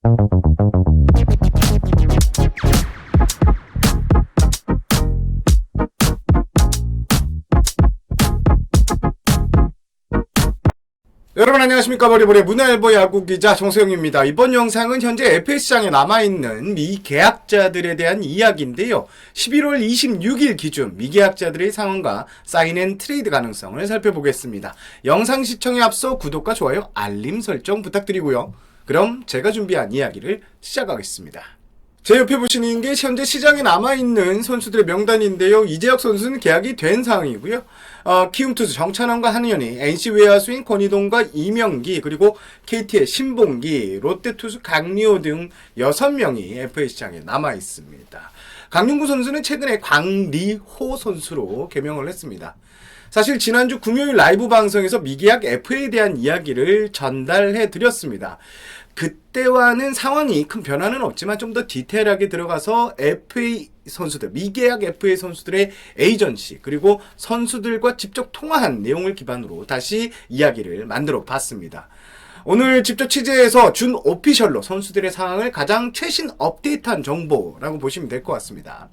여러분 안녕하십니까. 버리버리 문화일보 야구기자 정수영입니다. 이번 영상은 현재 FA시장에 남아있는 미계약자들에 대한 이야기인데요. 11월 26일 기준 미계약자들의 상황과 사인앤트레이드 가능성을 살펴보겠습니다. 영상 시청에 앞서 구독과 좋아요, 알림 설정 부탁드리고요. 그럼 제가 준비한 이야기를 시작하겠습니다. 제 옆에 보시는 게 현재 시장에 남아있는 선수들의 명단인데요. 이재혁 선수는 계약이 된 상황이고요. 키움투수 정찬원과 한현희, NC 외야수인 권희동과 이명기, 그리고 KT의 신봉기, 롯데투수 강리호 등 6명이 FA시장에 남아있습니다. 강윤구 선수는 최근에 광리호 선수로 개명을 했습니다. 사실 지난주 금요일 라이브 방송에서 미계약 FA에 대한 이야기를 전달해 드렸습니다. 그때와는 상황이 큰 변화는 없지만 좀 더 디테일하게 들어가서 FA 선수들, 미계약 FA 선수들의 에이전시, 그리고 선수들과 직접 통화한 내용을 기반으로 다시 이야기를 만들어 봤습니다. 오늘 직접 취재해서 준 오피셜로 선수들의 상황을 가장 최신 업데이트한 정보라고 보시면 될 것 같습니다.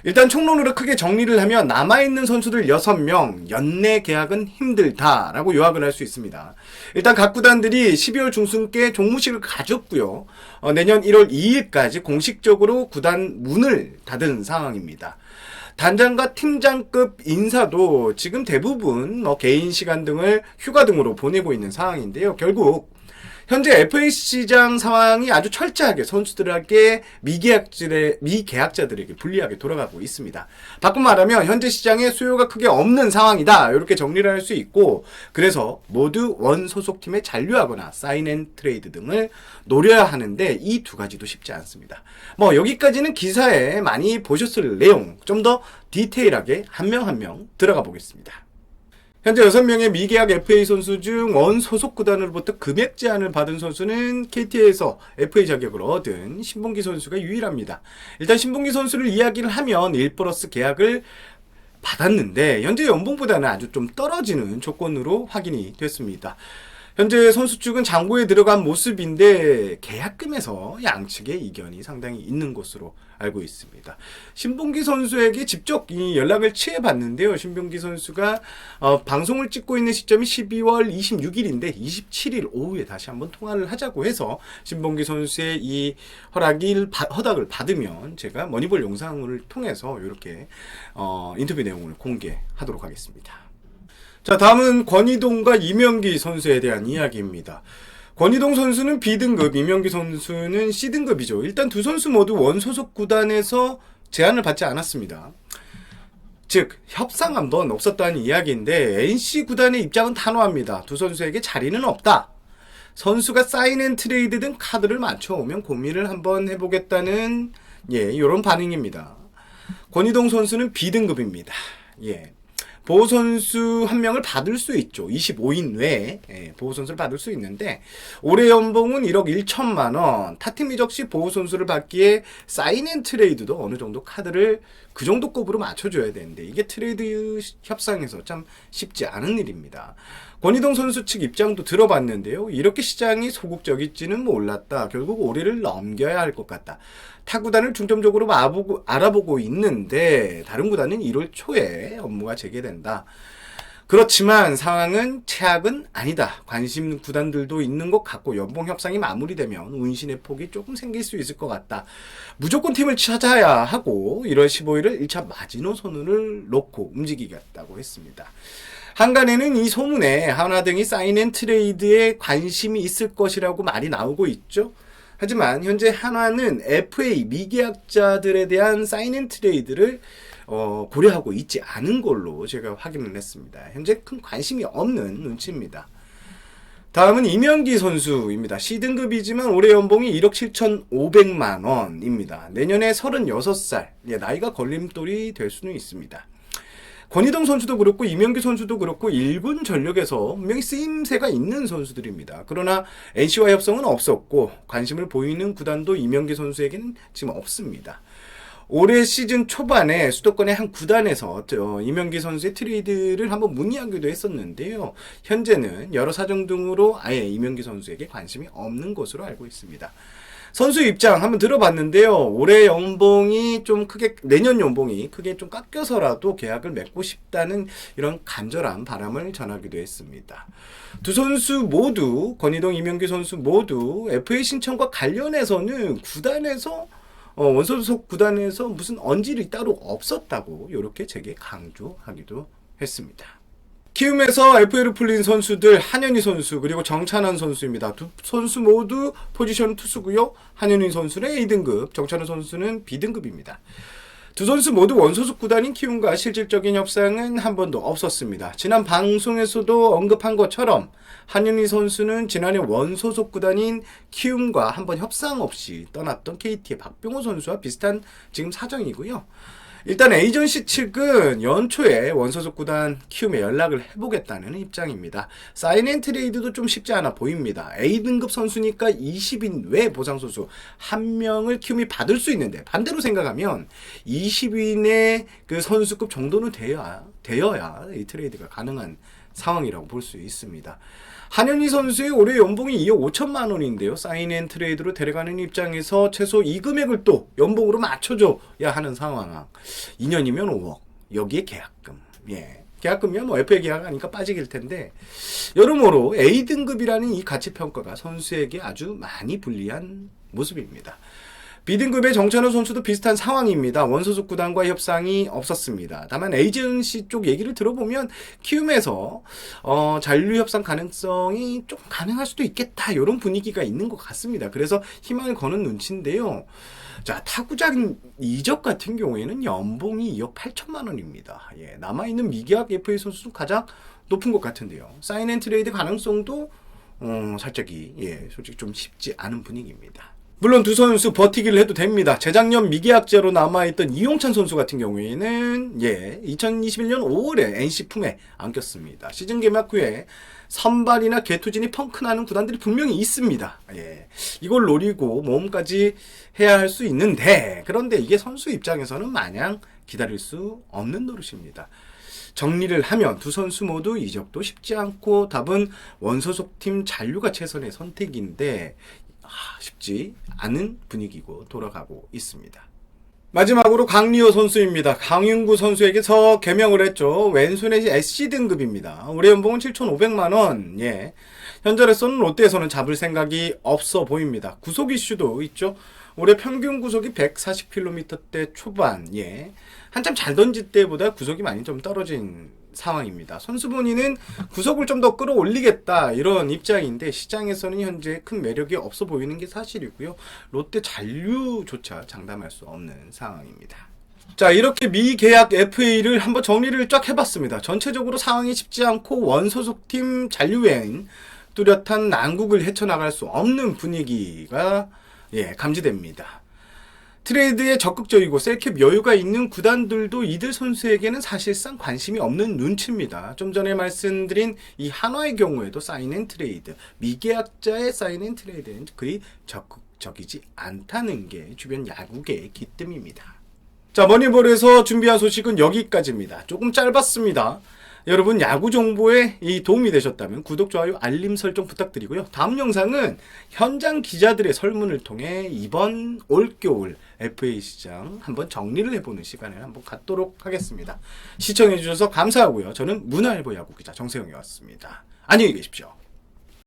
일단 총론으로 크게 정리를 하면 남아있는 선수들 6명, 연내 계약은 힘들다라고 요약을 할 수 있습니다. 일단 각 구단들이 12월 중순께 종무식을 가졌고요. 내년 1월 2일까지 공식적으로 구단 문을 닫은 상황입니다. 단장과 팀장급 인사도 지금 대부분 개인 시간 등을 휴가 등으로 보내고 있는 상황인데요. 결국 현재 FA 시장 상황이 아주 철저하게 선수들에게 미계약자들에게 불리하게 돌아가고 있습니다. 바꿔 말하면 현재 시장에 수요가 크게 없는 상황이다, 이렇게 정리를 할 수 있고, 그래서 모두 원 소속팀에 잔류하거나 사인앤트레이드 등을 노려야 하는데 이 두 가지도 쉽지 않습니다. 여기까지는 기사에 많이 보셨을 내용, 좀 더 디테일하게 한 명 한 명 들어가 보겠습니다. 현재 6명의 미계약 FA 선수 중 원 소속 구단으로부터 금액 제한을 받은 선수는 KT에서 FA 자격을 얻은 신봉기 선수가 유일합니다. 일단 신봉기 선수를 이야기를 하면 1+ 계약을 받았는데 현재 연봉보다는 아주 좀 떨어지는 조건으로 확인이 됐습니다. 현재 선수 측은 장고에 들어간 모습인데 계약금에서 양측의 이견이 상당히 있는 것으로 알고 있습니다. 신봉기 선수에게 직접 이 연락을 취해봤는데요. 신봉기 선수가 방송을 찍고 있는 시점이 12월 26일인데 27일 오후에 다시 한번 통화를 하자고 해서 신봉기 선수의 이 허락을 받으면 제가 머니볼 영상을 통해서 이렇게 인터뷰 내용을 공개하도록 하겠습니다. 자, 다음은 권희동과 이명기 선수에 대한 이야기입니다. 권희동 선수는 B등급, 이명기 선수는 C등급이죠. 일단 두 선수 모두 원소속 구단에서 제안을 받지 않았습니다. 즉 협상 한번 없었다는 이야기인데 NC 구단의 입장은 단호합니다. 두 선수에게 자리는 없다. 선수가 사인앤트레이드 등 카드를 맞춰오면 고민을 한번 해보겠다는 이런 반응입니다. 권희동 선수는 B등급입니다. 보호선수 한 명을 받을 수 있죠. 25인 외에 보호선수를 받을 수 있는데 올해 연봉은 1억 1천만 원, 타팀 이적 시 보호선수를 받기에 사인앤트레이드도 어느 정도 카드를 그 정도 급으로 맞춰줘야 되는데 이게 트레이드 협상에서 참 쉽지 않은 일입니다. 권희동 선수 측 입장도 들어봤는데요. 이렇게 시장이 소극적일지는 몰랐다. 결국 올해를 넘겨야 할 것 같다. 타 구단을 중점적으로 알아보고 있는데 다른 구단은 1월 초에 업무가 재개된다. 그렇지만 상황은 최악은 아니다. 관심 구단들도 있는 것 같고 연봉 협상이 마무리되면 운신의 폭이 조금 생길 수 있을 것 같다. 무조건 팀을 찾아야 하고 1월 15일을 1차 마지노선을 놓고 움직이겠다고 했습니다. 한간에는 이 소문에 하나 등이 사인앤트레이드에 관심이 있을 것이라고 말이 나오고 있죠. 하지만 현재 한화는 FA 미계약자들에 대한 사인앤트레이드를 고려하고 있지 않은 걸로 제가 확인을 했습니다. 현재 큰 관심이 없는 눈치입니다. 다음은 이명기 선수입니다. C등급이지만 올해 연봉이 1억 7,500만 원입니다. 내년에 36살, 나이가 걸림돌이 될 수는 있습니다. 권희동 선수도 그렇고 이명기 선수도 그렇고 1군 전력에서 분명히 쓰임새가 있는 선수들입니다. 그러나 NC와 협상은 없었고 관심을 보이는 구단도 이명기 선수에게는 지금 없습니다. 올해 시즌 초반에 수도권의 한 구단에서 이명기 선수의 트레이드를 한번 문의하기도 했었는데요. 현재는 여러 사정 등으로 아예 이명기 선수에게 관심이 없는 것으로 알고 있습니다. 선수 입장 한번 들어봤는데요. 올해 연봉이 좀 크게, 내년 연봉이 크게 좀 깎여서라도 계약을 맺고 싶다는 이런 간절한 바람을 전하기도 했습니다. 두 선수 모두, 권희동, 이명기 선수 모두 FA 신청과 관련해서는 구단에서 원소속 구단에서 무슨 언질이 따로 없었다고 이렇게 제게 강조하기도 했습니다. 키움에서 FA로 풀린 선수들 한현희 선수 그리고 정찬원 선수입니다. 두 선수 모두 포지션 투수고요. 한현희 선수는 A등급, 정찬원 선수는 B등급입니다. 두 선수 모두 원소속 구단인 키움과 실질적인 협상은 한 번도 없었습니다. 지난 방송에서도 언급한 것처럼 한현희 선수는 지난해 원소속 구단인 키움과 한번 협상 없이 떠났던 KT의 박병호 선수와 비슷한 지금 사정이고요. 일단 에이전시 측은 연초에 원소속 구단 키움에 연락을 해보겠다는 입장입니다. 사인앤트레이드도 좀 쉽지 않아 보입니다. A등급 선수니까 20인 외 보상 선수 한 명을 키움이 받을 수 있는데 반대로 생각하면 20인의 그 선수급 정도는 되어야 이 트레이드가 가능한 상황이라고 볼 수 있습니다. 한현희 선수의 올해 연봉이 2억 5천만 원인데요. 사인앤트레이드로 데려가는 입장에서 최소 이 금액을 또 연봉으로 맞춰줘야 하는 상황. 2년이면 5억. 여기에 계약금. 예. 계약금이야 뭐 FA 계약하니까 빠지길 텐데 여러모로 A등급이라는 이 가치평가가 선수에게 아주 많이 불리한 모습입니다. B등급의 정찬호 선수도 비슷한 상황입니다. 원소속 구단과 협상이 없었습니다. 다만 에이전시 쪽 얘기를 들어보면 키움에서 잔류 협상 가능성이 좀 가능할 수도 있겠다 이런 분위기가 있는 것 같습니다. 그래서 희망을 거는 눈치인데요. 자, 타구장 이적 같은 경우에는 연봉이 2억 8천만 원입니다. 예, 남아있는 미계약 FA 선수 중 가장 높은 것 같은데요. 사인앤트레이드 가능성도 살짝이 솔직히 좀 쉽지 않은 분위기입니다. 물론 두 선수 버티기를 해도 됩니다. 재작년 미계약자로 남아있던 이용찬 선수 같은 경우에는 2021년 5월에 NC 품에 안겼습니다. 시즌 개막 후에 선발이나 개투진이 펑크나는 구단들이 분명히 있습니다. 이걸 노리고 모험까지 해야 할 수 있는데 그런데 이게 선수 입장에서는 마냥 기다릴 수 없는 노릇입니다. 정리를 하면 두 선수 모두 이적도 쉽지 않고 답은 원소속팀 잔류가 최선의 선택인데 쉽지 않은 분위기고 돌아가고 있습니다. 마지막으로 강리호 선수입니다. 강윤구 선수에게서 개명을 했죠. 왼손의 SC등급입니다. 올해 연봉은 7,500만 원. 현재로서는 롯데에서는 잡을 생각이 없어 보입니다. 구속 이슈도 있죠. 올해 평균 구속이 140km대 초반. 한참 잘 던질 때보다 구속이 많이 좀 떨어진 상황입니다. 선수 본인은 구속을 좀 더 끌어올리겠다 이런 입장인데 시장에서는 현재 큰 매력이 없어 보이는 게 사실이고요. 롯데 잔류조차 장담할 수 없는 상황입니다. 자, 이렇게 미계약 FA를 한번 정리를 쫙 해봤습니다. 전체적으로 상황이 쉽지 않고 원소속팀 잔류 외엔 뚜렷한 난국을 헤쳐나갈 수 없는 분위기가 감지됩니다. 트레이드에 적극적이고 셀캡 여유가 있는 구단들도 이들 선수에게는 사실상 관심이 없는 눈치입니다. 좀 전에 말씀드린 이 한화의 경우에도 사인앤트레이드, 미계약자의 사인앤트레이드는 그리 적극적이지 않다는 게 주변 야구계의 기뜸입니다. 자, 머니볼에서 준비한 소식은 여기까지입니다. 조금 짧았습니다. 여러분 야구 정보에 이 도움이 되셨다면 구독, 좋아요, 알림 설정 부탁드리고요. 다음 영상은 현장 기자들의 설문을 통해 이번 올겨울 FA 시장 한번 정리를 해보는 시간을 한번 갖도록 하겠습니다. 시청해주셔서 감사하고요. 저는 문화일보 야구 기자 정세영이었습니다. 안녕히 계십시오.